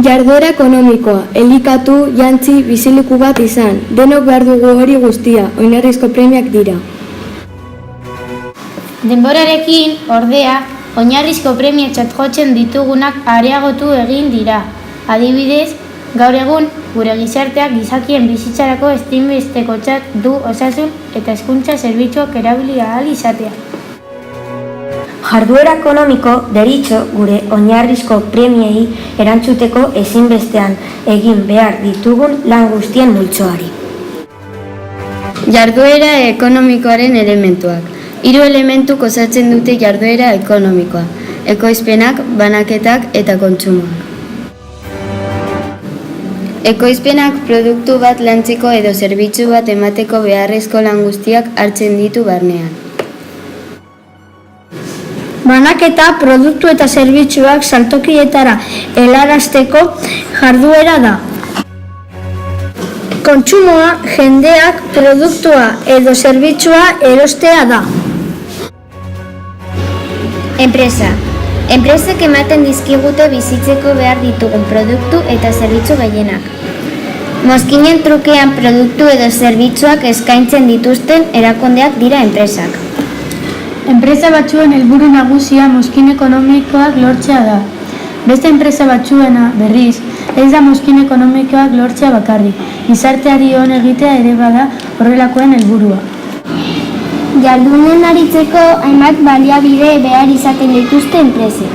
Jarduera ekonomikoa, elikatu, jantzi, bizileku bat izan. Denok behar dugu hori guztia, oinarrizko premiak dira. Denborarekin, ordea, oinarrizko premiatzat jotzen ditugunak areagotu egin dira. Adibidez, gaur egun, gure gizarteak gizakien bizitzarako ezinbestekotzat du osasun eta hezkuntza zerbitzuak erabili ahal izatea. Jarduera ekonomiko deritzo gure oinarrizko premiei erantzuteko ezinbestean egin behar ditugun lan guztien multzoari. Jarduera ekonomikoaren elementuak. 3 elementuk osatzen dute jarduera ekonomikoa: ekoizpenak, banaketak eta kontsumoak. Ekoizpenak produktu bat lantzeko edo zerbitzu bat emateko beharrezko lan guztiak hartzen ditu barnean. Banaketa produktu eta zerbitzuak saltokietara helarazteko jarduera da. Kontsumoa jendeak produktua edo zerbitzua erostea da. Enpresa. Enpresak ematen dizkigute bizitzeko behar ditugun produktu eta zerbitzu gehienak. Mozkinen trukean produktu edo zerbitzuak eskaintzen dituzten erakundeak dira enpresak. Enpresa batzuen helburu nagusia mozkin ekonomikoak lortzea da. Beste enpresa batzuena, berriz, ez da mozkin ekonomikoak lortzea bakarrik. Gizarteari on egitea ere bada horrelakoen helburua. Jardunen aritzeko hainbat baliabide behar izaten dituzte enpresek.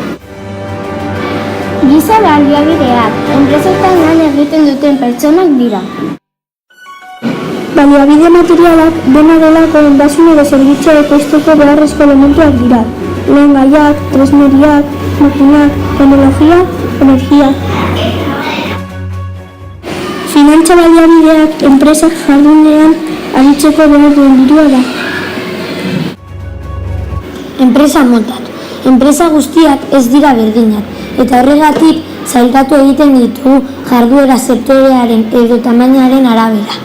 Giza baliabideak, enpresetan lan egiten duten pertsonak dira. Baliabide materialak dena delako ondasun edo zerbitzua ekoizteko beharrezko elementuak dira. Lehen gaiak, tresneriak, makinak, teknologia, energia. Finantza baliabideak enpresak jardunean aritzeko behar duen dirua da. Enpresa motak. Enpresa guztiak ez dira berdinak, eta horregatik sailkatu egiten ditugu jarduera sektorearen edo tamainaren arabera.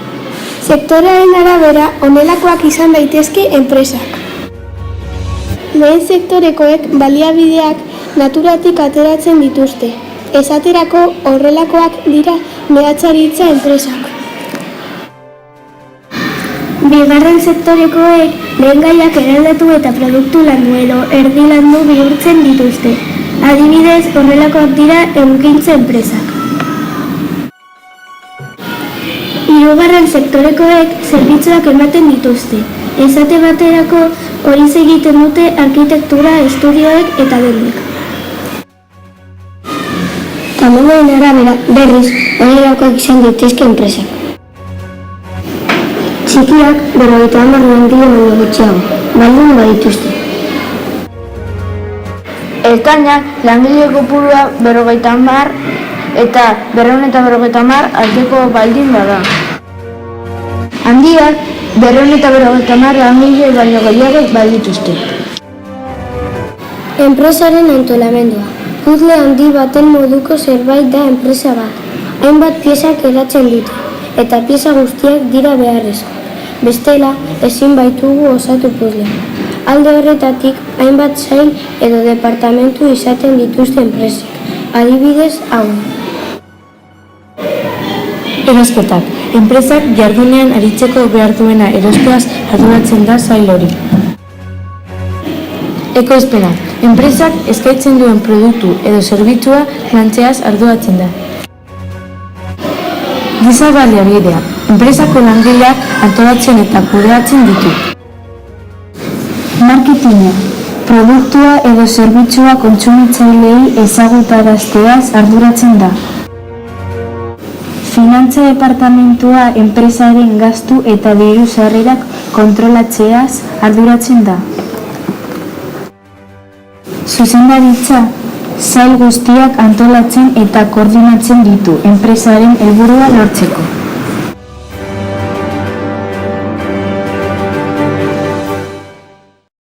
Sektorearen arabera, honelakoak izan daitezke enpresak. Lehen sektorekoek baliabideak naturatik ateratzen dituzte. Esaterako horrelakoak dira meatzaritza enpresak. Bigarren sektorekoek lehengaiak eraldatu eta produktu landu edo erdi landu bihurtzen dituzte. Adibidez, horrelakoak dira ehungintza enpresak. Hirugarren sektorekoek zerbitzuak ematen dituzte. Esate baterako hori egiten dute arkitektura estudioek eta dendek. Tamainaren arabera, berriz, honelakoak izan daitezke enpresak. Txikiak 50 langile baino gutxiago, baldin badituzte. Ertainak langile kopurua 50 eta 250 arteko baldin bada. Handiak 250 langile baino gehiago badituzte. Enpresaren antolamendua. Puzzle handi baten moduko zerbait da enpresa bat. Hainbat piezak eratzen dute, eta pieza guztiak dira beharrezko. Bestela, ezin baitugu osatu puzzlea. Alde horretatik, hainbat sail edo departamentu izaten dituzte enpresek. Adibidez, hau. Erosketak. Enpresak jardunean aritzeko behar duena erosteaz arduratzen da sail hori. Ekoizpenak. Enpresak eskaintzen duen produktu edo zerbitzua lantzeaz arduratzen da. Giza baliabidea. Enpresako langileak antolatzen eta kudeatzen ditu. Marketinga. Produktua edo zerbitzua kontsumitzaileei ezagutarazteaz arduratzen da. Finantza departamentua enpresaren gastu eta diru sarrerak kontrolatzeaz arduratzen da. Zuzendaritza sail guztiak antolatzen eta koordinatzen ditu enpresaren helburua lortzeko.